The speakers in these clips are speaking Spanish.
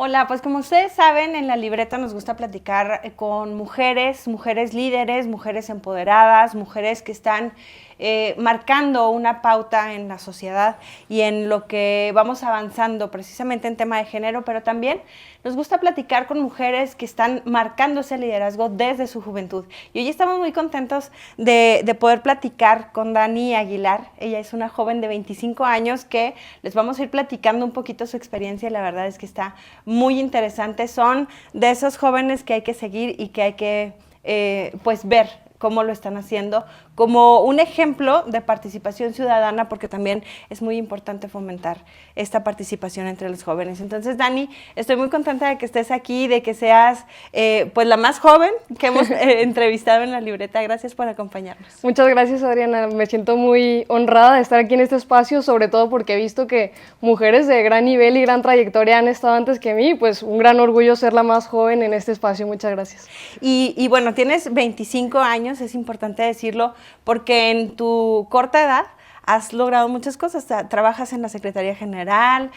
Hola, pues como ustedes saben, en la libreta nos gusta platicar con mujeres, mujeres líderes, mujeres empoderadas, mujeres que están marcando una pauta en la sociedad y en lo que vamos avanzando precisamente en tema de género, pero también nos gusta platicar con mujeres que están marcando ese liderazgo desde su juventud. Y hoy estamos muy contentos de poder platicar con Dani Aguilar. Ella es una joven de 25 años que les vamos a ir platicando un poquito su experiencia y la verdad es que está muy interesante. Son de esos jóvenes que hay que seguir y que hay que pues ver cómo lo están haciendo, como un ejemplo de participación ciudadana, porque también es muy importante fomentar esta participación entre los jóvenes. Entonces, Dani, estoy muy contenta de que estés aquí, de que seas pues la más joven que hemos entrevistado en la libreta. Gracias por acompañarnos. Muchas gracias, Adriana. Me siento muy honrada de estar aquí en este espacio, sobre todo porque he visto que mujeres de gran nivel y gran trayectoria han estado antes que mí, pues un gran orgullo ser la más joven en este espacio. Muchas gracias. Y bueno, tienes 25 años, es importante decirlo, porque en tu corta edad has logrado muchas cosas. Trabajas en la Secretaría General,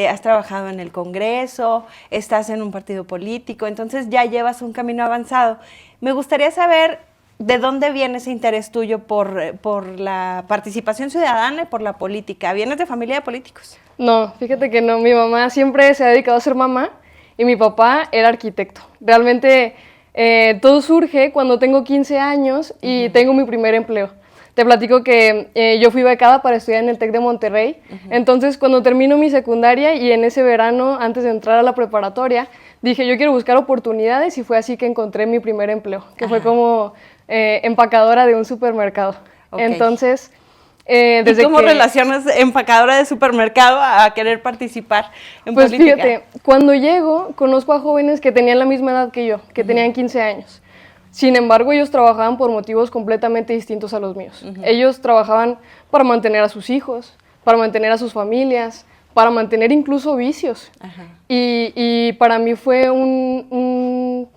has trabajado en el Congreso, estás en un partido político, entonces ya llevas un camino avanzado. Me gustaría saber de dónde viene ese interés tuyo por la participación ciudadana y por la política. ¿Vienes de familia de políticos? No, fíjate que no. Mi mamá siempre se ha dedicado a ser mamá y mi papá era arquitecto. Realmente todo surge cuando tengo 15 años y tengo mi primer empleo. Te platico que yo fui becada para estudiar en el TEC de Monterrey. Entonces, cuando termino mi secundaria y en ese verano, antes de entrar a la preparatoria, dije, yo quiero buscar oportunidades y fue así que encontré mi primer empleo, que fue como empacadora de un supermercado. Okay. Entonces, ¿y cómo relacionas empacadora de supermercado a querer participar en política? Pues fíjate, cuando llego, conozco a jóvenes que tenían la misma edad que yo, que tenían 15 años. Sin embargo, ellos trabajaban por motivos completamente distintos a los míos. Ellos trabajaban para mantener a sus hijos, para mantener a sus familias, para mantener incluso vicios. Y para mí fue un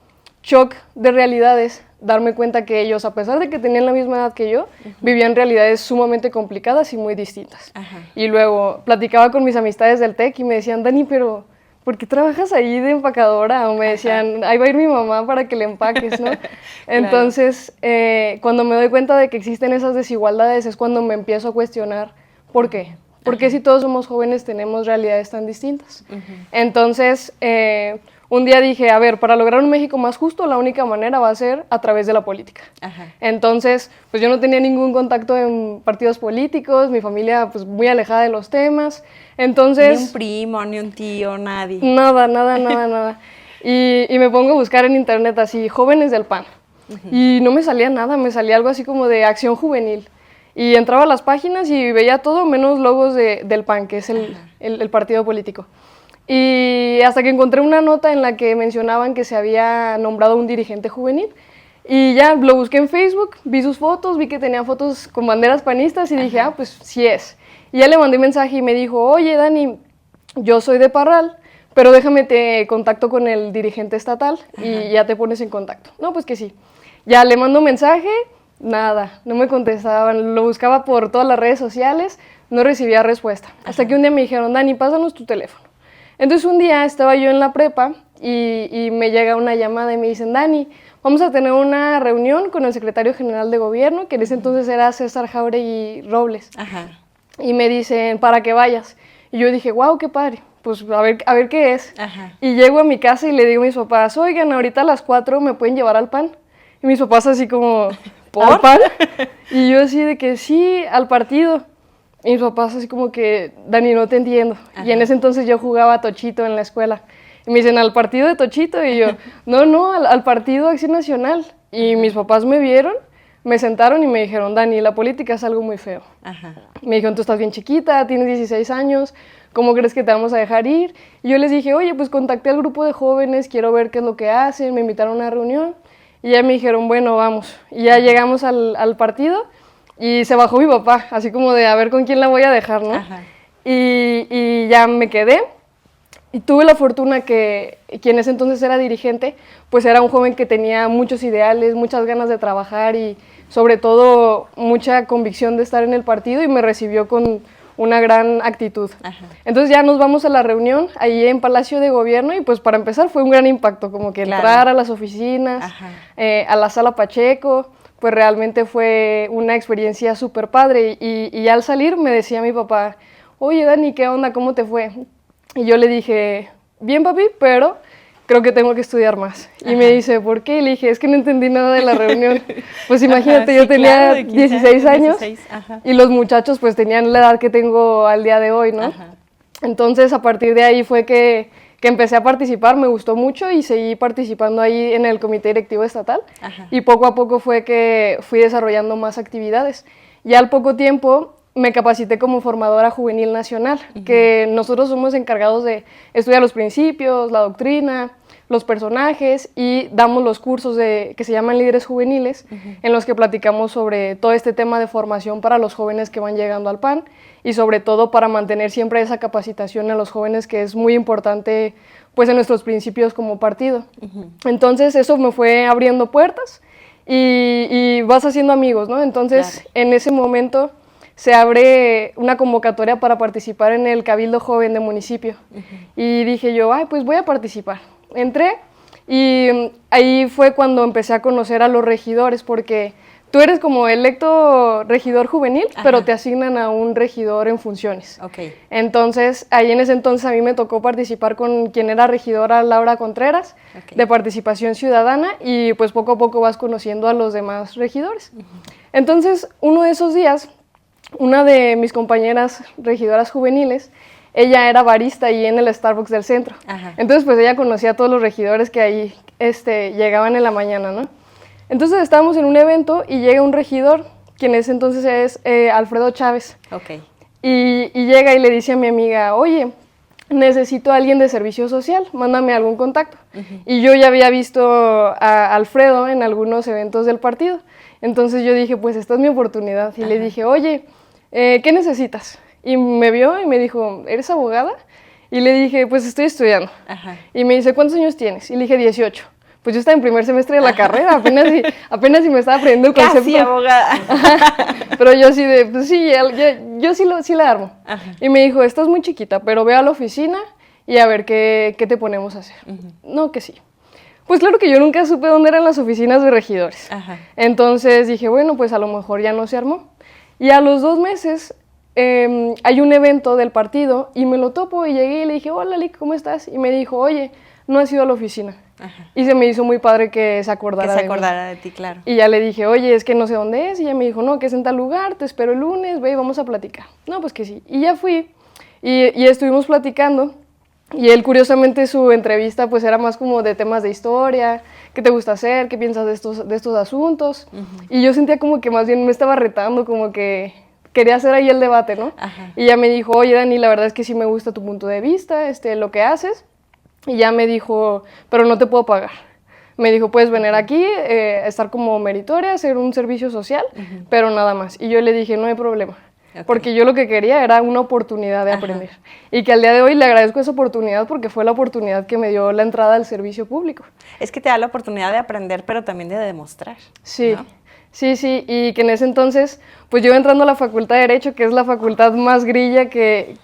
shock de realidades darme cuenta que ellos, a pesar de que tenían la misma edad que yo, vivían realidades sumamente complicadas y muy distintas. Y luego platicaba con mis amistades del TEC y me decían, Dani, pero ¿por qué trabajas ahí de empacadora? O me decían, ahí va a ir mi mamá para que le empaques, ¿no? Entonces, cuando me doy cuenta de que existen esas desigualdades es cuando me empiezo a cuestionar, ¿por qué? ¿Por qué si todos somos jóvenes tenemos realidades tan distintas? Entonces, un día dije, a ver, para lograr un México más justo, la única manera va a ser a través de la política. Entonces, pues yo no tenía ningún contacto en partidos políticos, mi familia pues muy alejada de los temas, entonces... Ni un primo, ni un tío, nadie. Nada. Y me pongo a buscar en internet así, jóvenes del PAN. Y no me salía nada, me salía algo así como de acción juvenil. Y entraba a las páginas y veía todo menos logos del PAN, que es el partido político. Y hasta que encontré una nota en la que mencionaban que se había nombrado un dirigente juvenil. Y ya lo busqué en Facebook, vi sus fotos, vi que tenía fotos con banderas panistas y dije, ah, pues sí es. Y ya le mandé mensaje y me dijo, oye, Dani, yo soy de Parral, pero déjame te contacto con el dirigente estatal y ya te pones en contacto. No, pues que sí. Ya le mando mensaje, nada, no me contestaban. Lo buscaba por todas las redes sociales, no recibía respuesta. Hasta que un día me dijeron, Dani, pásanos tu teléfono. Entonces un día estaba yo en la prepa y me llega una llamada y me dicen, Dani, vamos a tener una reunión con el secretario general de gobierno, que en ese entonces era César Jauregui Robles. Y me dicen, para que vayas. Y yo dije, wow, qué padre, pues a ver qué es. Y llego a mi casa y le digo a mis papás, oigan, ahorita a las 4 me pueden llevar al PAN. Y mis papás así como, ¿al PAN? Y yo así de que sí, al partido. Y mis papás así como que, Dani, no te entiendo. Y en ese entonces yo jugaba tochito en la escuela. Y me dicen, ¿al partido de tochito? Y yo, no, al partido Acción Nacional. Y mis papás me vieron, me sentaron y me dijeron, Dani, la política es algo muy feo. Me dijeron, tú estás bien chiquita, tienes 16 años, ¿cómo crees que te vamos a dejar ir? Y yo les dije, oye, pues contacté al grupo de jóvenes, quiero ver qué es lo que hacen, me invitaron a una reunión. Y ya me dijeron, bueno, vamos. Y ya llegamos al partido. Y se bajó mi papá, así como de a ver con quién la voy a dejar, ¿no? Y ya me quedé. Y tuve la fortuna que quien en ese entonces era dirigente, pues era un joven que tenía muchos ideales, muchas ganas de trabajar y sobre todo mucha convicción de estar en el partido y me recibió con una gran actitud. Ajá. Entonces ya nos vamos a la reunión ahí en Palacio de Gobierno y pues para empezar fue un gran impacto, como que Claro. entrar a las oficinas, a la Sala Pacheco, pues realmente fue una experiencia súper padre y al salir me decía mi papá, oye Dani, ¿qué onda? ¿Cómo te fue? Y yo le dije, bien papi, pero creo que tengo que estudiar más. Y me dice, ¿por qué? Y le dije, es que no entendí nada de la reunión. Pues imagínate, yo tenía claro, de 16 años 16, y los muchachos pues tenían la edad que tengo al día de hoy, ¿no? Entonces a partir de ahí fue que empecé a participar, me gustó mucho y seguí participando ahí en el comité directivo estatal. Y poco a poco fue que fui desarrollando más actividades. Ya al poco tiempo me capacité como formadora juvenil nacional, que nosotros somos encargados de estudiar los principios, la doctrina, los personajes y damos los cursos que se llaman líderes juveniles, en los que platicamos sobre todo este tema de formación para los jóvenes que van llegando al PAN y sobre todo para mantener siempre esa capacitación en los jóvenes, que es muy importante pues en nuestros principios como partido. Entonces eso me fue abriendo puertas y vas haciendo amigos, ¿no? Entonces en ese momento se abre una convocatoria para participar en el Cabildo Joven de municipio. Y dije yo, ay, pues voy a participar. Entré y ahí fue cuando empecé a conocer a los regidores, porque tú eres como electo regidor juvenil, pero te asignan a un regidor en funciones. Entonces, ahí en ese entonces a mí me tocó participar con quien era regidora Laura Contreras, de Participación Ciudadana, y pues poco a poco vas conociendo a los demás regidores. Entonces, uno de esos días, una de mis compañeras regidoras juveniles, ella era barista ahí en el Starbucks del centro. Entonces, pues ella conocía a todos los regidores que ahí llegaban en la mañana, ¿no? Entonces, estábamos en un evento y llega un regidor, quien en ese entonces es Alfredo Chávez. Y llega y le dice a mi amiga, oye, necesito a alguien de servicio social, mándame algún contacto. Y yo ya había visto a Alfredo en algunos eventos del partido. Entonces yo dije, pues esta es mi oportunidad. Y le dije, oye, ¿qué necesitas? Y me vio y me dijo, ¿eres abogada? Y le dije, pues estoy estudiando. Y me dice, ¿cuántos años tienes? Y le dije, 18. Pues yo estaba en primer semestre de la carrera, apenas si me estaba aprendiendo el concepto. Casi abogada. Pero yo así de, pues sí, yo sí la armo. Y me dijo, estás muy chiquita, pero ve a la oficina y a ver qué te ponemos a hacer. No, que sí. Pues claro que yo nunca supe dónde eran las oficinas de regidores. Entonces dije, bueno, pues a lo mejor ya no se armó. Y a los 2 meses hay un evento del partido y me lo topo y llegué y le dije, hola Lick, ¿cómo estás? Y me dijo, oye, no has ido a la oficina. Y se me hizo muy padre que se acordara de ti, claro. Y ya le dije, oye, es que no sé dónde es. Y ella me dijo, no, que es en tal lugar, te espero el lunes, ve y vamos a platicar. No, pues que sí. Y ya fui y estuvimos platicando. Y él, curiosamente, su entrevista pues era más como de temas de historia, qué te gusta hacer, qué piensas de estos asuntos. Y yo sentía como que más bien me estaba retando, como que quería hacer ahí el debate, ¿no? Y ya me dijo, oye, Dani, la verdad es que sí me gusta tu punto de vista, lo que haces. Y ya me dijo, pero no te puedo pagar. Me dijo, puedes venir aquí, estar como meritoria, hacer un servicio social, pero nada más. Y yo le dije, no hay problema. Porque yo lo que quería era una oportunidad de aprender. Y que al día de hoy le agradezco esa oportunidad porque fue la oportunidad que me dio la entrada al servicio público. Es que te da la oportunidad de aprender, pero también de demostrar. Sí, ¿no? sí, y que en ese entonces, pues yo entrando a la Facultad de Derecho, que es la facultad más grilla que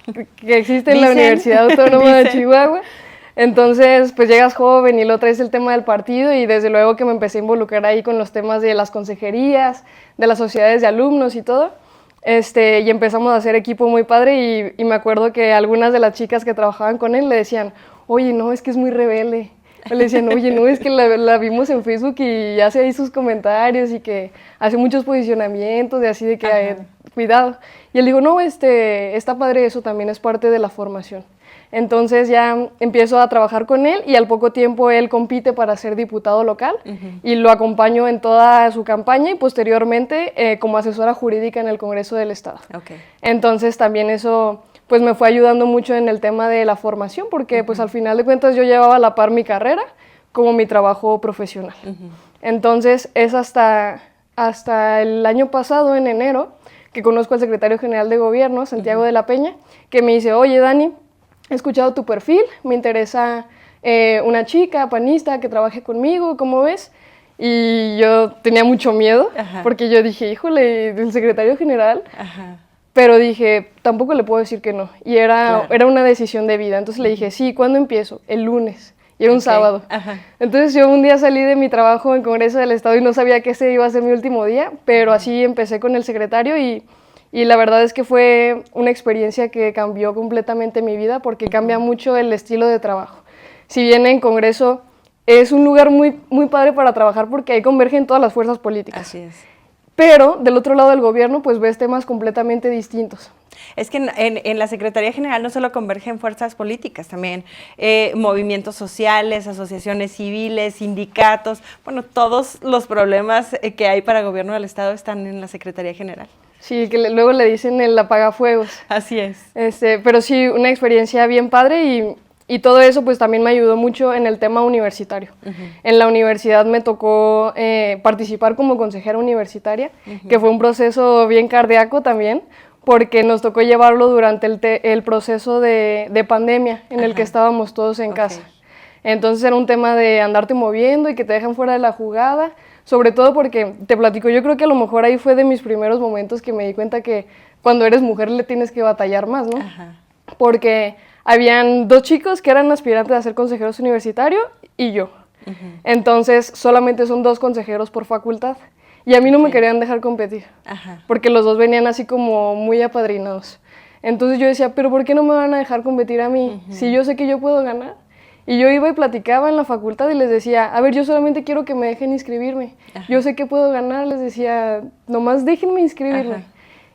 existe en la Universidad Autónoma de Chihuahua. Entonces, pues llegas joven y lo traes el tema del partido y desde luego que me empecé a involucrar ahí con los temas de las consejerías, de las sociedades de alumnos y todo. Y empezamos a hacer equipo muy padre y me acuerdo que algunas de las chicas que trabajaban con él le decían, oye, no, es que es muy rebelde. O le decían, oye, no, es que la vimos en Facebook y hace ahí sus comentarios y que hace muchos posicionamientos y así de que cuidado. Y él dijo, no, está padre, eso también es parte de la formación. Entonces ya empiezo a trabajar con él y al poco tiempo él compite para ser diputado local y lo acompaño en toda su campaña y posteriormente como asesora jurídica en el Congreso del Estado. Entonces también eso pues me fue ayudando mucho en el tema de la formación porque pues al final de cuentas yo llevaba a la par mi carrera como mi trabajo profesional. Entonces es hasta el año pasado, en enero, que conozco al secretario general de Gobierno, Santiago de la Peña, que me dice, oye Dani, he escuchado tu perfil, me interesa una chica panista que trabaje conmigo, ¿cómo ves? Y yo tenía mucho miedo, porque yo dije, híjole, el secretario general, pero dije, tampoco le puedo decir que no. Y era una decisión de vida. Entonces le dije, sí, ¿cuándo empiezo? El lunes. Y era un sábado. Ajá. Entonces yo un día salí de mi trabajo en Congreso del Estado y no sabía que ese iba a ser mi último día, pero así empecé con el secretario y la verdad es que fue una experiencia que cambió completamente mi vida porque cambia mucho el estilo de trabajo. Si bien en Congreso es un lugar muy, muy padre para trabajar porque ahí convergen todas las fuerzas políticas. Así es. Pero del otro lado del gobierno pues ves temas completamente distintos. Es que en la Secretaría General no solo convergen fuerzas políticas, también movimientos sociales, asociaciones civiles, sindicatos, bueno, todos los problemas que hay para el gobierno del Estado están en la Secretaría General. Sí, que luego le dicen el apagafuegos. Así es. Pero sí, una experiencia bien padre y todo eso pues también me ayudó mucho en el tema universitario. En la universidad me tocó participar como consejera universitaria, que fue un proceso bien cardíaco también, porque nos tocó llevarlo durante el proceso de pandemia en el que estábamos todos en casa. Entonces era un tema de andarte moviendo y que te dejan fuera de la jugada, sobre todo porque, te platico, yo creo que a lo mejor ahí fue de mis primeros momentos que me di cuenta que cuando eres mujer le tienes que batallar más, ¿no? Porque habían 2 chicos que eran aspirantes a ser consejeros universitarios y yo. Entonces solamente son 2 consejeros por facultad. Y a mí no me querían dejar competir, porque los 2 venían así como muy apadrinados. Entonces yo decía, pero ¿por qué no me van a dejar competir a mí? Si yo sé que yo puedo ganar. Y yo iba y platicaba en la facultad y les decía, a ver, yo solamente quiero que me dejen inscribirme. Yo sé que puedo ganar, les decía, nomás déjenme inscribirme.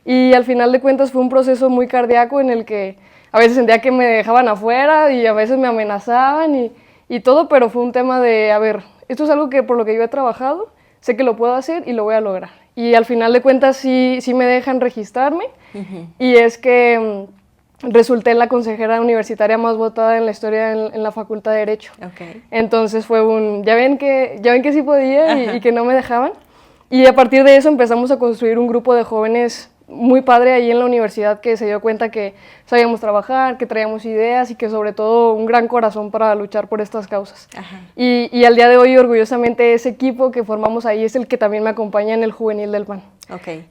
Y al final de cuentas fue un proceso muy cardíaco en el que a veces sentía que me dejaban afuera y a veces me amenazaban y todo, pero fue un tema de, a ver, esto es algo que por lo que yo he trabajado, sé que lo puedo hacer y lo voy a lograr. Y al final de cuentas sí me dejan registrarme y es que resulté la consejera universitaria más votada en la historia en la Facultad de Derecho. Entonces fue ya ven que sí podía y que no me dejaban. Y a partir de eso empezamos a construir un grupo de jóvenes muy padre ahí en la universidad que se dio cuenta que sabíamos trabajar, que traíamos ideas y que sobre todo un gran corazón para luchar por estas causas. Y al día de hoy, orgullosamente, ese equipo que formamos ahí es el que también me acompaña en el juvenil del PAN.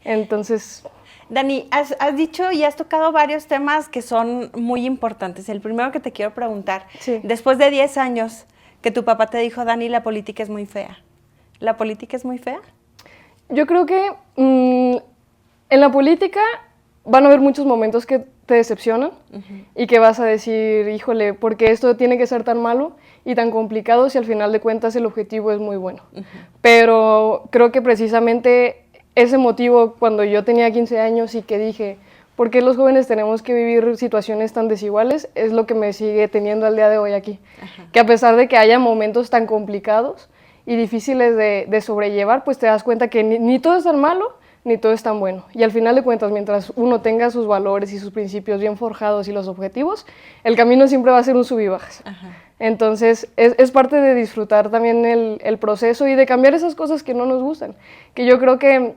Entonces... Dani, has dicho y has tocado varios temas que son muy importantes. El primero que te quiero preguntar, después de 10 años que tu papá te dijo, Dani, la política es muy fea. ¿La política es muy fea? Yo creo que en la política van a haber muchos momentos que te decepcionan y que vas a decir, híjole, ¿por qué esto tiene que ser tan malo y tan complicado si al final de cuentas el objetivo es muy bueno? Pero creo que precisamente ese motivo cuando yo tenía 15 años y que dije, ¿por qué los jóvenes tenemos que vivir situaciones tan desiguales? Es lo que me sigue teniendo al día de hoy aquí. Que a pesar de que haya momentos tan complicados y difíciles de sobrellevar, pues te das cuenta que ni todo es tan malo, ni todo es tan bueno. Y al final de cuentas, mientras uno tenga sus valores y sus principios bien forjados y los objetivos, el camino siempre va a ser un sub y bajas. Entonces, es parte de disfrutar también el proceso y de cambiar esas cosas que no nos gustan. Que yo creo que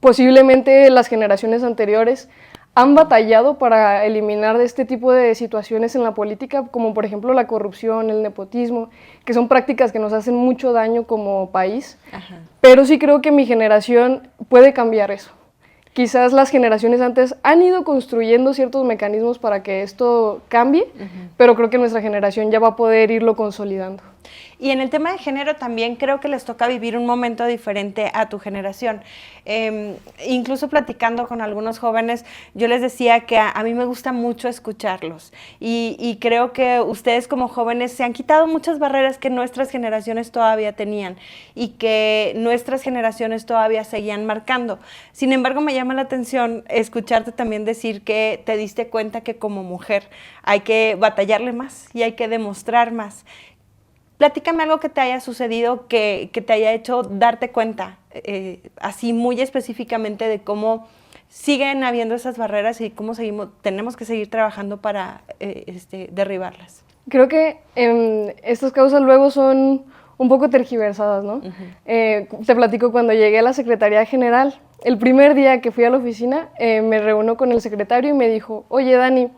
posiblemente las generaciones anteriores han batallado para eliminar este tipo de situaciones en la política, como por ejemplo la corrupción, el nepotismo, que son prácticas que nos hacen mucho daño como país. Pero sí creo que mi generación puede cambiar eso. Quizás las generaciones antes han ido construyendo ciertos mecanismos para que esto cambie, pero creo que nuestra generación ya va a poder irlo consolidando. Y en el tema de género también creo que les toca vivir un momento diferente a tu generación. Incluso platicando con algunos jóvenes, yo les decía que a mí me gusta mucho escucharlos y creo que ustedes como jóvenes se han quitado muchas barreras que nuestras generaciones todavía tenían y que nuestras generaciones todavía seguían marcando. Sin embargo, me llama la atención escucharte también decir que te diste cuenta que como mujer hay que batallarle más y hay que demostrar más. Platícame algo que te haya sucedido, que te haya hecho darte cuenta, así muy específicamente, de cómo siguen habiendo esas barreras y cómo tenemos que seguir trabajando para derribarlas. Creo que estas causas luego son un poco tergiversadas, ¿no? Te platico, cuando llegué a la Secretaría General, el primer día que fui a la oficina, me reúno con el secretario y me dijo, oye, Dani,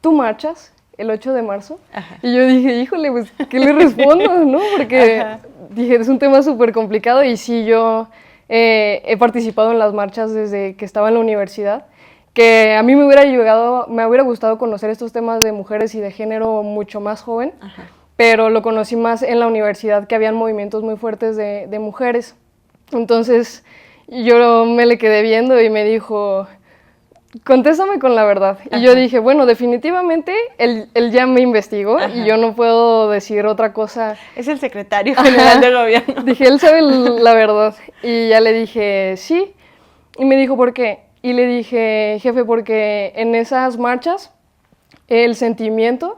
¿tú marchas el 8 de marzo? Y yo dije, híjole, pues, ¿qué le respondo, no? Porque dije, es un tema súper complicado y sí, yo he participado en las marchas desde que estaba en la universidad, que a mí me hubiera gustado conocer estos temas de mujeres y de género mucho más joven, Ajá. Pero lo conocí más en la universidad, que habían movimientos muy fuertes de mujeres. Entonces yo me le quedé viendo y me dijo, contéstame con la verdad. Ajá. Y yo dije, bueno, definitivamente él ya me investigó Ajá. y yo no puedo decir otra cosa. Es el secretario general del gobierno. Dije, él sabe la verdad. Y ya le dije, sí. Y me dijo, ¿por qué? Y le dije, jefe, porque en esas marchas el sentimiento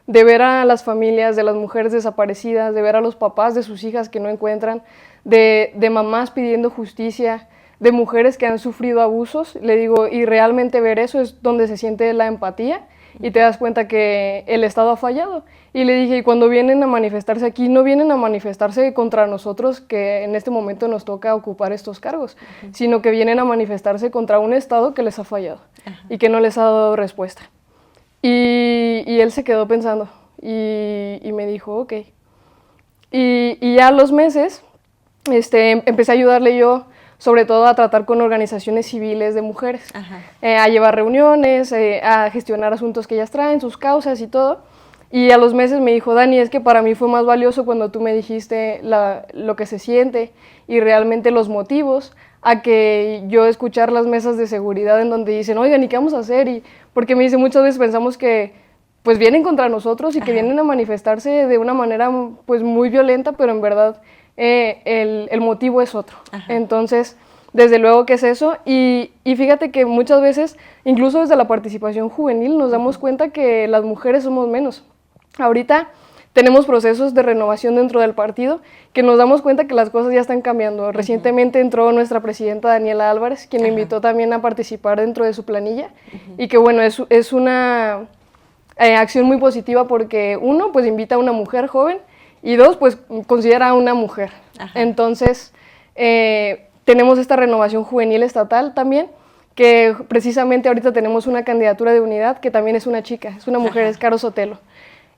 de ver a las familias de las mujeres desaparecidas, de ver a los papás de sus hijas que no encuentran, de mamás pidiendo justicia, de mujeres que han sufrido abusos, le digo, y realmente ver eso es donde se siente la empatía y te das cuenta que el Estado ha fallado. Y le dije, y cuando vienen a manifestarse aquí, no vienen a manifestarse contra nosotros, que en este momento nos toca ocupar estos cargos, sino que vienen a manifestarse contra un Estado que les ha fallado y que no les ha dado respuesta. Y él se quedó pensando y me dijo, ok. Y ya a los meses empecé a ayudarle yo, sobre todo a tratar con organizaciones civiles de mujeres, a llevar reuniones, a gestionar asuntos que ellas traen, sus causas y todo. Y a los meses me dijo, Dani, es que para mí fue más valioso cuando tú me dijiste lo que se siente y realmente los motivos, a que yo escuchar las mesas de seguridad en donde dicen, oigan, ¿y qué vamos a hacer? Y porque me dice, muchas veces pensamos que pues vienen contra nosotros y que vienen a manifestarse de una manera pues muy violenta, pero en verdad el motivo es otro. Ajá. Entonces, desde luego que es eso. Y fíjate que muchas veces, incluso desde la participación juvenil, nos damos cuenta que las mujeres somos menos. Ahorita tenemos procesos de renovación dentro del partido que nos damos cuenta que las cosas ya están cambiando. Recientemente entró nuestra presidenta Daniela Álvarez, quien me invitó también a participar dentro de su planilla, y que bueno, es una acción muy positiva porque uno, pues invita a una mujer joven, y dos, pues considera a una mujer. Ajá. Entonces, tenemos esta renovación juvenil estatal también, que precisamente ahorita tenemos una candidatura de unidad que también es una chica, es una mujer, Ajá. es Caro Sotelo.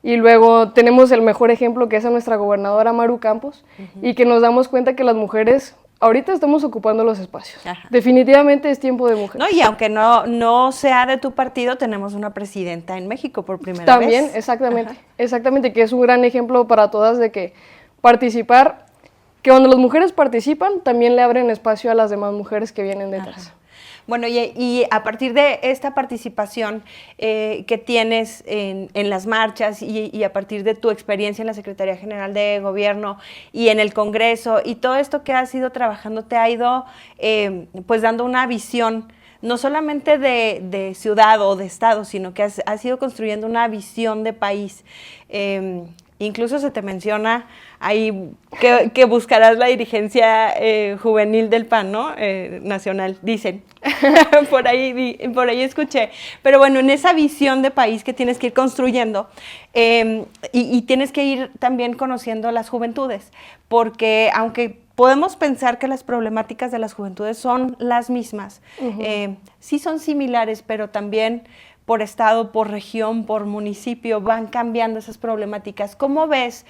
Y luego tenemos el mejor ejemplo, que es a nuestra gobernadora Maru Campos, y que nos damos cuenta que las mujeres ahorita estamos ocupando los espacios. Ajá. Definitivamente es tiempo de mujeres. No, y aunque no sea de tu partido, tenemos una presidenta en México por primera vez. También, exactamente, Ajá. exactamente, que es un gran ejemplo para todas de que participar, que cuando las mujeres participan, también le abren espacio a las demás mujeres que vienen detrás. Ajá. Bueno, y a partir de esta participación que tienes en las marchas y a partir de tu experiencia en la Secretaría General de Gobierno y en el Congreso y todo esto que has ido trabajando, te ha ido pues dando una visión no solamente de ciudad o de estado, sino que has ido construyendo una visión de país. Incluso se te menciona ahí que buscarás la dirigencia juvenil del PAN, ¿no? Nacional, dicen. por ahí escuché. Pero bueno, en esa visión de país que tienes que ir construyendo y tienes que ir también conociendo las juventudes, porque aunque podemos pensar que las problemáticas de las juventudes son las mismas, sí son similares, pero también por estado, por región, por municipio, van cambiando esas problemáticas. ¿Cómo ves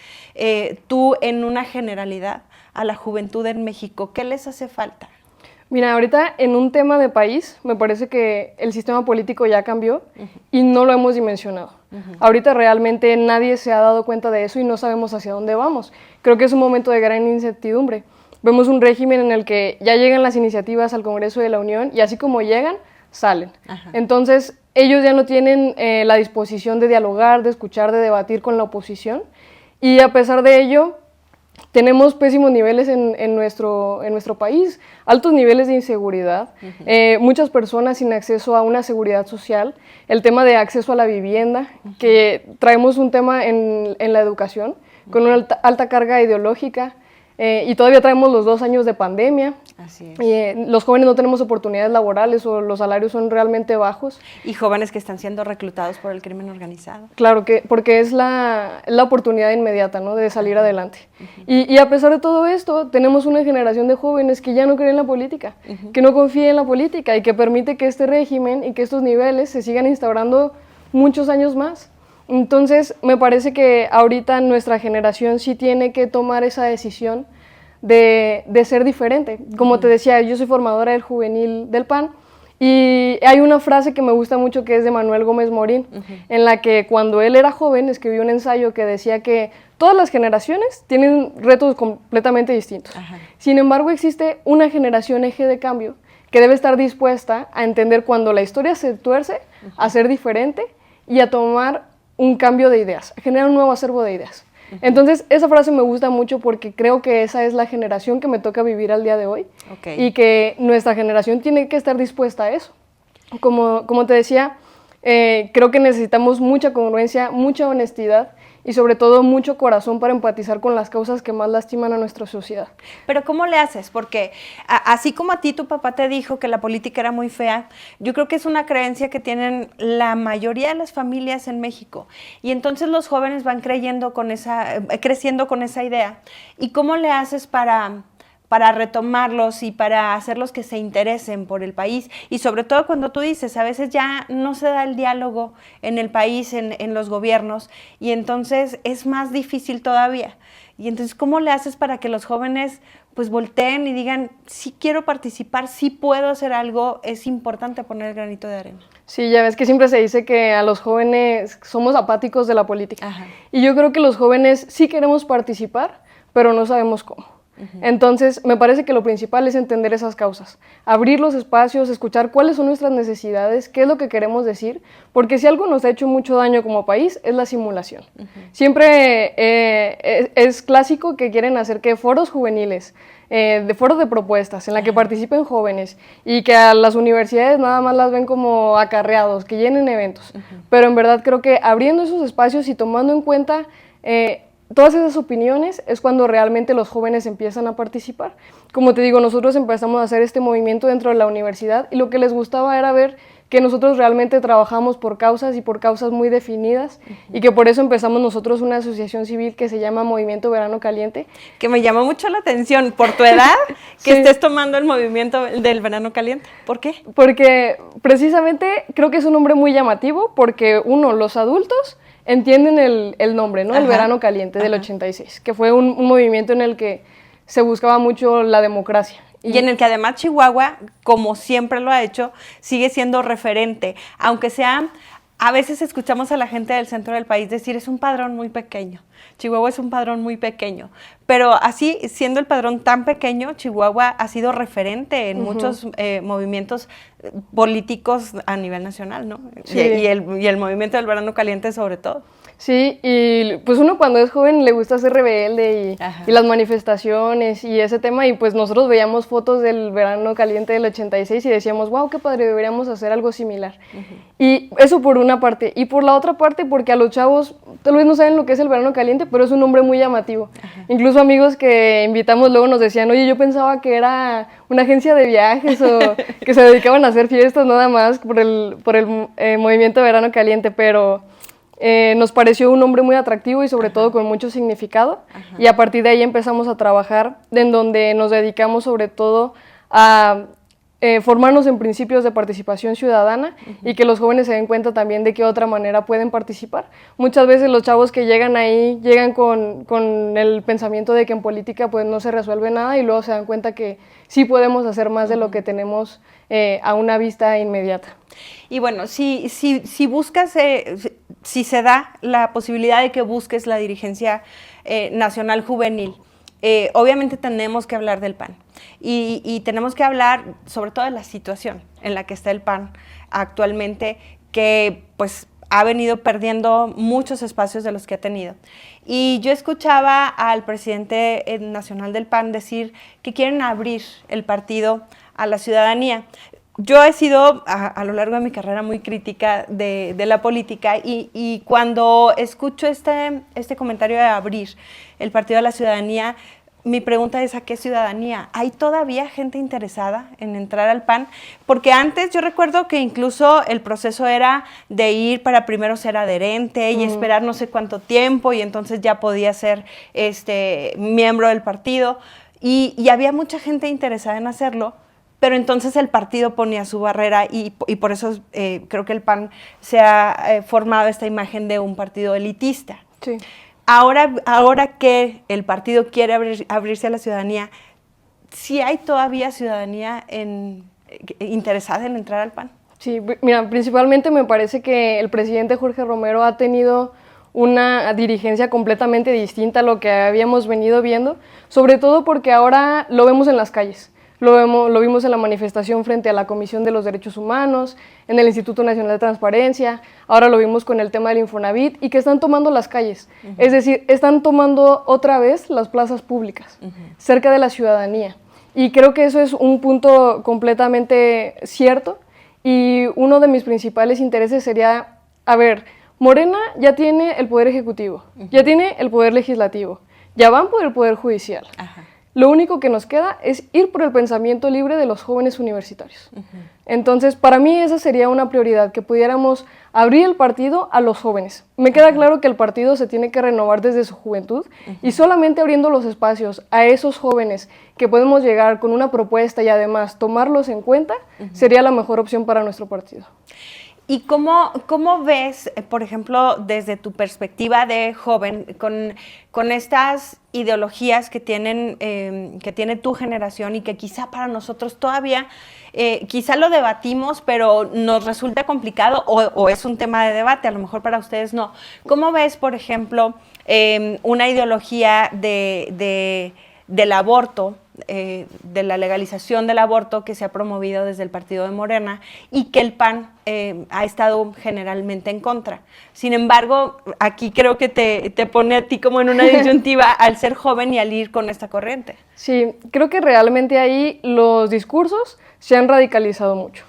tú en una generalidad a la juventud en México? ¿Qué les hace falta? Mira, ahorita en un tema de país, me parece que el sistema político ya cambió y no lo hemos dimensionado. Ahorita realmente nadie se ha dado cuenta de eso y no sabemos hacia dónde vamos. Creo que es un momento de gran incertidumbre. Vemos un régimen en el que ya llegan las iniciativas al Congreso de la Unión y así como llegan, salen. Ajá. Entonces, ellos ya no tienen la disposición de dialogar, de escuchar, de debatir con la oposición, y a pesar de ello, tenemos pésimos niveles en nuestro país, altos niveles de inseguridad, muchas personas sin acceso a una seguridad social, el tema de acceso a la vivienda, que traemos un tema en la educación, con una alta carga ideológica, y todavía traemos los 2 años de pandemia. Así es. Los jóvenes no tenemos oportunidades laborales o los salarios son realmente bajos. Y jóvenes que están siendo reclutados por el crimen organizado. Claro, porque es la oportunidad inmediata, ¿no?, de salir adelante. Y a pesar de todo esto, tenemos una generación de jóvenes que ya no creen en la política, que no confían en la política y que permite que este régimen y que estos niveles se sigan instaurando muchos años más. Entonces, me parece que ahorita nuestra generación sí tiene que tomar esa decisión de ser diferente. Como te decía, yo soy formadora del juvenil del PAN, y hay una frase que me gusta mucho que es de Manuel Gómez Morín, en la que cuando él era joven escribió un ensayo que decía que todas las generaciones tienen retos completamente distintos. Sin embargo, existe una generación eje de cambio que debe estar dispuesta a entender cuando la historia se tuerce, a ser diferente y a tomar un cambio de ideas, a generar un nuevo acervo de ideas. Entonces, esa frase me gusta mucho porque creo que esa es la generación que me toca vivir al día de hoy, y que nuestra generación tiene que estar dispuesta a eso. Como te decía, creo que necesitamos mucha congruencia, mucha honestidad y sobre todo mucho corazón para empatizar con las causas que más lastiman a nuestra sociedad. Pero ¿cómo le haces? Porque así como a ti tu papá te dijo que la política era muy fea, yo creo que es una creencia que tienen la mayoría de las familias en México. Y entonces los jóvenes van creciendo con esa idea. ¿Y cómo le haces para retomarlos y para hacerlos que se interesen por el país? Y sobre todo cuando tú dices, a veces ya no se da el diálogo en el país, en los gobiernos, y entonces es más difícil todavía. Y entonces, ¿cómo le haces para que los jóvenes pues volteen y digan, sí quiero participar, sí puedo hacer algo, es importante poner el granito de arena? Sí, ya ves que siempre se dice que a los jóvenes somos apáticos de la política. Y yo creo que los jóvenes sí queremos participar, pero no sabemos cómo. Entonces, me parece que lo principal es entender esas causas, abrir los espacios, escuchar cuáles son nuestras necesidades, qué es lo que queremos decir, porque si algo nos ha hecho mucho daño como país es la simulación. Siempre es clásico que quieren hacer que foros juveniles, de foros de propuestas en la que participen jóvenes y que a las universidades nada más las ven como acarreados, que llenen eventos, pero en verdad creo que abriendo esos espacios y tomando en cuenta todas esas opiniones es cuando realmente los jóvenes empiezan a participar. Como te digo, nosotros empezamos a hacer este movimiento dentro de la universidad y lo que les gustaba era ver que nosotros realmente trabajamos por causas y por causas muy definidas, y que por eso empezamos nosotros una asociación civil que se llama Movimiento Verano Caliente. Que me llamó mucho la atención, por tu edad, que estés tomando el movimiento del Verano Caliente. ¿Por qué? Porque precisamente creo que es un nombre muy llamativo, porque los adultos entienden el nombre, ¿no? El Verano Caliente del 86, que fue un movimiento en el que se buscaba mucho la democracia. Y en el que además Chihuahua, como siempre lo ha hecho, sigue siendo referente, aunque sea, a veces escuchamos a la gente del centro del país decir, es un padrón muy pequeño, Chihuahua es un padrón muy pequeño, pero así, siendo el padrón tan pequeño, Chihuahua ha sido referente en muchos movimientos políticos a nivel nacional, ¿no? Sí. Y el movimiento del Verano Caliente sobre todo. Sí, y pues uno cuando es joven le gusta ser rebelde y las manifestaciones y ese tema, y pues nosotros veíamos fotos del Verano Caliente del 86 y decíamos, wow, qué padre, deberíamos hacer algo similar. Y eso por una parte, y por la otra parte porque a los chavos tal vez no saben lo que es el Verano Caliente, pero es un nombre muy llamativo. Incluso amigos que invitamos luego nos decían, oye, yo pensaba que era una agencia de viajes o que se dedicaban a hacer fiestas nada más por el movimiento Verano Caliente, pero nos pareció un nombre muy atractivo y sobre todo con mucho significado, y a partir de ahí empezamos a trabajar en donde nos dedicamos sobre todo a formarnos en principios de participación ciudadana y que los jóvenes se den cuenta también de qué otra manera pueden participar. Muchas veces los chavos que llegan ahí llegan con el pensamiento de que en política pues no se resuelve nada, y luego se dan cuenta que sí podemos hacer más de lo que tenemos a una vista inmediata. Y bueno, si buscas, si se da la posibilidad de que busques la dirigencia nacional juvenil, obviamente tenemos que hablar del PAN y tenemos que hablar sobre todo de la situación en la que está el PAN actualmente, que pues ha venido perdiendo muchos espacios de los que ha tenido. Y yo escuchaba al presidente nacional del PAN decir que quieren abrir el partido a la ciudadanía. Yo he sido a lo largo de mi carrera muy crítica de la política, y cuando escucho este comentario de abrir el partido a la ciudadanía, mi pregunta es, ¿a qué ciudadanía? ¿Hay todavía gente interesada en entrar al PAN? Porque antes yo recuerdo que incluso el proceso era de ir para primero ser adherente y esperar no sé cuánto tiempo, y entonces ya podía ser miembro del partido, y había mucha gente interesada en hacerlo, pero entonces el partido ponía su barrera, y por eso creo que el PAN se ha formado esta imagen de un partido elitista. Sí. ahora que el partido quiere abrirse a la ciudadanía, ¿sí hay todavía ciudadanía interesada en entrar al PAN? Sí, mira, principalmente me parece que el presidente Jorge Romero ha tenido una dirigencia completamente distinta a lo que habíamos venido viendo, sobre todo porque ahora lo vemos en las calles. Lo vimos en la manifestación frente a la Comisión de los Derechos Humanos, en el Instituto Nacional de Transparencia, ahora lo vimos con el tema del Infonavit y que están tomando las calles. Es decir, están tomando otra vez las plazas públicas, cerca de la ciudadanía. Y creo que eso es un punto completamente cierto y uno de mis principales intereses sería, a ver, Morena ya tiene el Poder Ejecutivo, ya tiene el Poder Legislativo, ya van por el Poder Judicial. Lo único que nos queda es ir por el pensamiento libre de los jóvenes universitarios. Entonces, para mí esa sería una prioridad, que pudiéramos abrir el partido a los jóvenes. Me queda claro que el partido se tiene que renovar desde su juventud y solamente abriendo los espacios a esos jóvenes que podemos llegar con una propuesta y además tomarlos en cuenta, sería la mejor opción para nuestro partido. ¿Y cómo ves, por ejemplo, desde tu perspectiva de joven, con estas ideologías que tiene tu generación y que quizá para nosotros todavía, quizá lo debatimos, pero nos resulta complicado o es un tema de debate, a lo mejor para ustedes no? ¿Cómo ves, por ejemplo, una ideología del aborto, de la legalización del aborto que se ha promovido desde el partido de Morena y que el PAN ha estado generalmente en contra? Sin embargo, aquí creo que te pone a ti como en una disyuntiva al ser joven y al ir con esta corriente. Sí, creo que realmente ahí los discursos se han radicalizado mucho.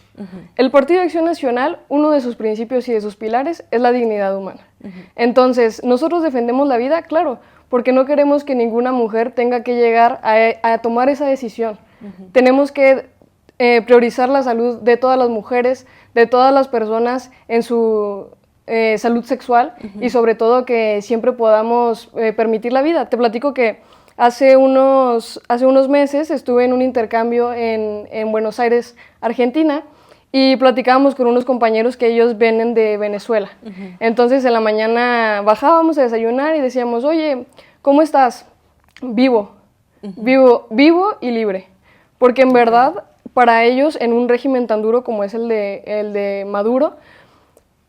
El Partido de Acción Nacional, uno de sus principios y de sus pilares es la dignidad humana. Entonces, nosotros defendemos la vida, claro, porque no queremos que ninguna mujer tenga que llegar a tomar esa decisión. Tenemos que priorizar la salud de todas las mujeres, de todas las personas en su salud sexual y sobre todo que siempre podamos permitir la vida. Te platico que hace unos meses estuve en un intercambio en Buenos Aires, Argentina, y platicábamos con unos compañeros que ellos vienen de Venezuela. Entonces en la mañana bajábamos a desayunar y decíamos, oye, ¿cómo estás? Vivo y libre. Porque en verdad, para ellos, en un régimen tan duro como es el de Maduro,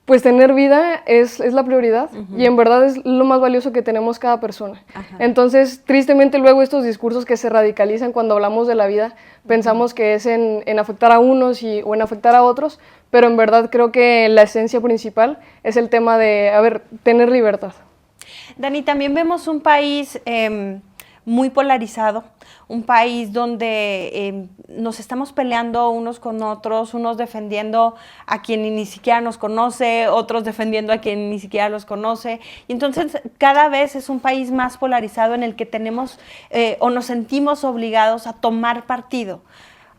pues tener vida es la prioridad y en verdad es lo más valioso que tenemos cada persona. Entonces, tristemente luego estos discursos que se radicalizan cuando hablamos de la vida, pensamos que es en afectar a unos o en afectar a otros, pero en verdad creo que la esencia principal es el tema de, tener libertad. Dani, también vemos un país muy polarizado, un país donde nos estamos peleando unos con otros, unos defendiendo a quien ni siquiera nos conoce, otros defendiendo a quien ni siquiera los conoce. Y entonces cada vez es un país más polarizado en el que tenemos o nos sentimos obligados a tomar partido,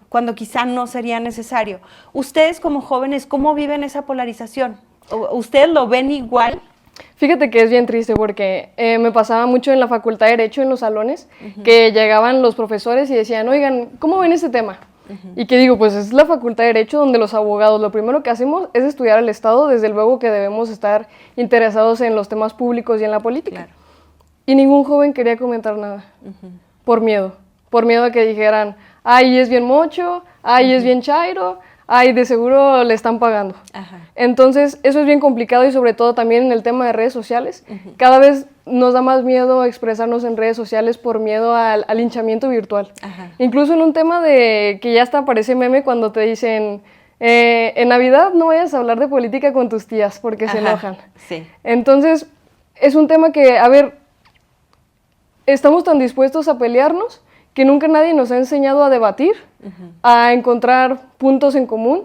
cuando quizá no sería necesario. Ustedes como jóvenes, ¿cómo viven esa polarización? ¿Ustedes lo ven igual? Fíjate que es bien triste porque me pasaba mucho en la Facultad de Derecho, en los salones, que llegaban los profesores y decían, oigan, ¿cómo ven este tema? Y que digo, pues es la Facultad de Derecho donde los abogados lo primero que hacemos es estudiar el Estado, desde luego que debemos estar interesados en los temas públicos y en la política. Claro. Y ningún joven quería comentar nada, por miedo a que dijeran, ay, es bien mocho, ay, es bien chairo, ay, de seguro le están pagando. Entonces, eso es bien complicado y sobre todo también en el tema de redes sociales. Cada vez nos da más miedo expresarnos en redes sociales por miedo al linchamiento virtual. Incluso en un tema de que ya hasta parece meme cuando te dicen, en Navidad no vayas a hablar de política con tus tías porque se enojan. Sí. Entonces, es un tema que, estamos tan dispuestos a pelearnos que nunca nadie nos ha enseñado a debatir, a encontrar puntos en común,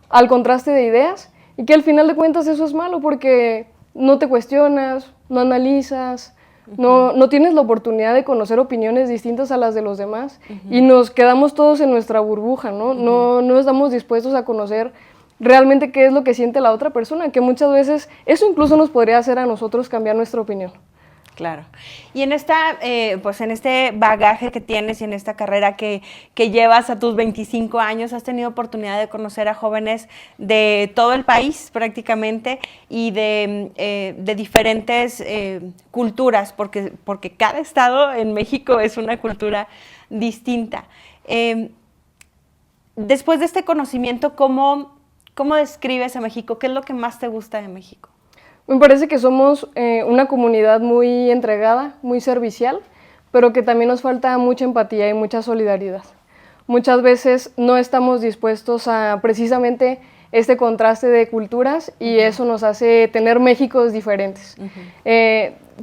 al contraste de ideas, y que al final de cuentas eso es malo porque no te cuestionas, no analizas, no tienes la oportunidad de conocer opiniones distintas a las de los demás, y nos quedamos todos en nuestra burbuja, ¿no? No estamos dispuestos a conocer realmente qué es lo que siente la otra persona, que muchas veces eso incluso nos podría hacer a nosotros cambiar nuestra opinión. Claro. Y en pues en este bagaje que tienes y en esta carrera que llevas a tus 25 años, has tenido oportunidad de conocer a jóvenes de todo el país prácticamente y de diferentes culturas, porque cada estado en México es una cultura distinta. Después de este conocimiento, ¿cómo describes a México? ¿Qué es lo que más te gusta de México? Me parece que somos una comunidad muy entregada, muy servicial, pero que también nos falta mucha empatía y mucha solidaridad. Muchas veces no estamos dispuestos a precisamente este contraste de culturas y eso nos hace tener Méxicos diferentes.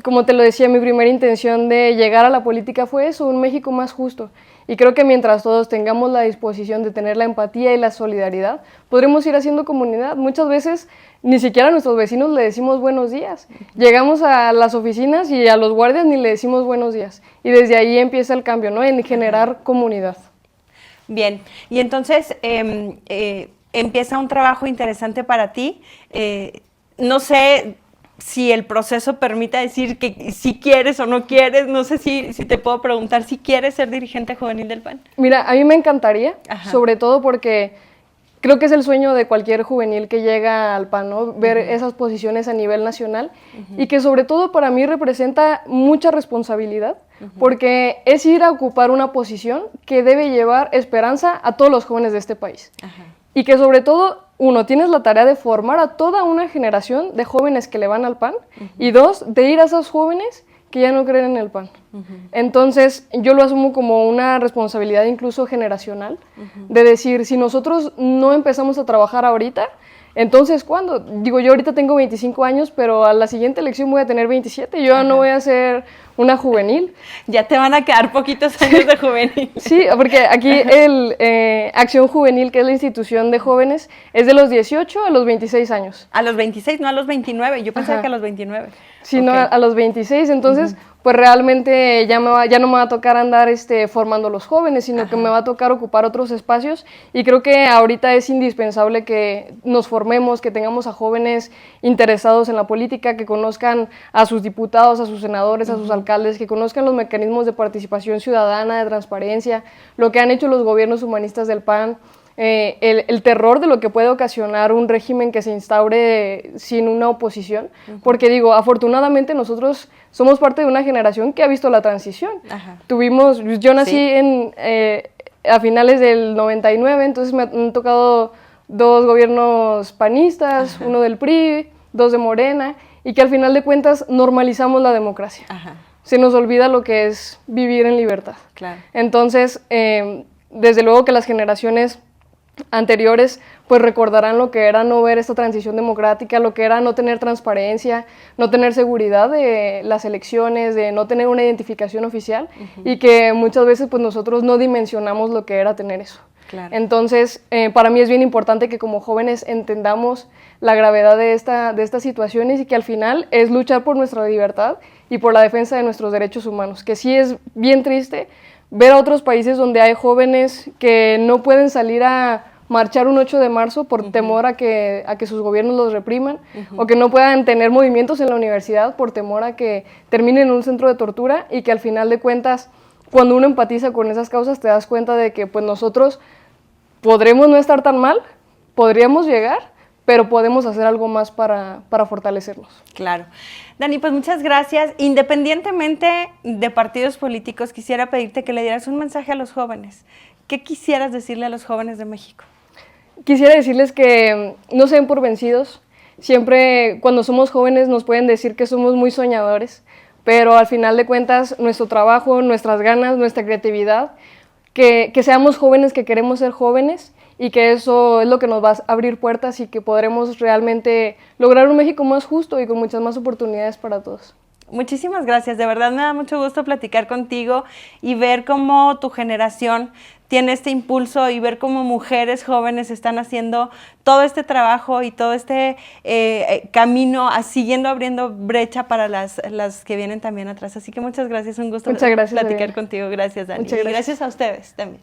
Como te lo decía, mi primera intención de llegar a la política fue eso, un México más justo. Y creo que mientras todos tengamos la disposición de tener la empatía y la solidaridad, podremos ir haciendo comunidad. Muchas veces ni siquiera a nuestros vecinos le decimos buenos días. Llegamos a las oficinas y a los guardias ni le decimos buenos días. Y desde ahí empieza el cambio, ¿no? En generar comunidad. Bien, y entonces empieza un trabajo interesante para ti. No sé si el proceso permita decir que si quieres o no quieres, no sé si te puedo preguntar si quieres ser dirigente juvenil del PAN. Mira, a mí me encantaría, sobre todo porque creo que es el sueño de cualquier juvenil que llega al PAN, ¿no? Ver esas posiciones a nivel nacional y que sobre todo para mí representa mucha responsabilidad porque es ir a ocupar una posición que debe llevar esperanza a todos los jóvenes de este país. Y que sobre todo, uno, tienes la tarea de formar a toda una generación de jóvenes que le van al PAN y dos, de ir a esos jóvenes que ya no creen en el PAN. Entonces, yo lo asumo como una responsabilidad incluso generacional, de decir, si nosotros no empezamos a trabajar ahorita, entonces, ¿cuándo? Digo, yo ahorita tengo 25 años, pero a la siguiente elección voy a tener 27, yo ya no voy a ser una juvenil. Ya te van a quedar poquitos años de juvenil. Sí, porque aquí Acción Juvenil, que es la institución de jóvenes, es de los 18 a los 26 años. A los 26, no a los 29, yo pensaba que a los 29. Sí, no, a los 26, entonces, pues realmente ya no me va a tocar andar formando a los jóvenes, sino que me va a tocar ocupar otros espacios y creo que ahorita es indispensable que nos formemos, que tengamos a jóvenes interesados en la política, que conozcan a sus diputados, a sus senadores, a sus alcaldes, que conozcan los mecanismos de participación ciudadana, de transparencia, lo que han hecho los gobiernos humanistas del PAN, el terror de lo que puede ocasionar un régimen que se instaure sin una oposición, porque digo, afortunadamente nosotros somos parte de una generación que ha visto la transición. Yo nací a finales del 99, entonces me han tocado 2 gobiernos panistas, uno del PRI, 2 de Morena, y que al final de cuentas normalizamos la democracia. Se nos olvida lo que es vivir en libertad. Entonces, desde luego que las generaciones anteriores pues recordarán lo que era no ver esta transición democrática, lo que era no tener transparencia, no tener seguridad de las elecciones, de no tener una identificación oficial y que muchas veces pues nosotros no dimensionamos lo que era tener eso. Entonces, para mí es bien importante que como jóvenes entendamos la gravedad de estas situaciones y que al final es luchar por nuestra libertad y por la defensa de nuestros derechos humanos, que sí es bien triste ver a otros países donde hay jóvenes que no pueden salir a marchar un 8 de marzo por temor a que sus gobiernos los repriman, o que no puedan tener movimientos en la universidad por temor a que terminen en un centro de tortura y que al final de cuentas, cuando uno empatiza con esas causas, te das cuenta de que pues nosotros podremos no estar tan mal, podríamos llegar, pero podemos hacer algo más para fortalecernos. Claro. Dani, pues muchas gracias. Independientemente de partidos políticos, quisiera pedirte que le dieras un mensaje a los jóvenes. ¿Qué quisieras decirle a los jóvenes de México? Quisiera decirles que no se den por vencidos. Siempre cuando somos jóvenes nos pueden decir que somos muy soñadores, pero al final de cuentas nuestro trabajo, nuestras ganas, nuestra creatividad, que seamos jóvenes que queremos ser jóvenes y que eso es lo que nos va a abrir puertas y que podremos realmente lograr un México más justo y con muchas más oportunidades para todos. Muchísimas gracias, de verdad me da mucho gusto platicar contigo y ver cómo tu generación tiene este impulso y ver cómo mujeres jóvenes están haciendo todo este trabajo y todo este camino, siguiendo abriendo brecha para las que vienen también atrás. Así que muchas gracias, un gusto platicar contigo. Gracias, Dani. Muchas gracias. Y gracias a ustedes también.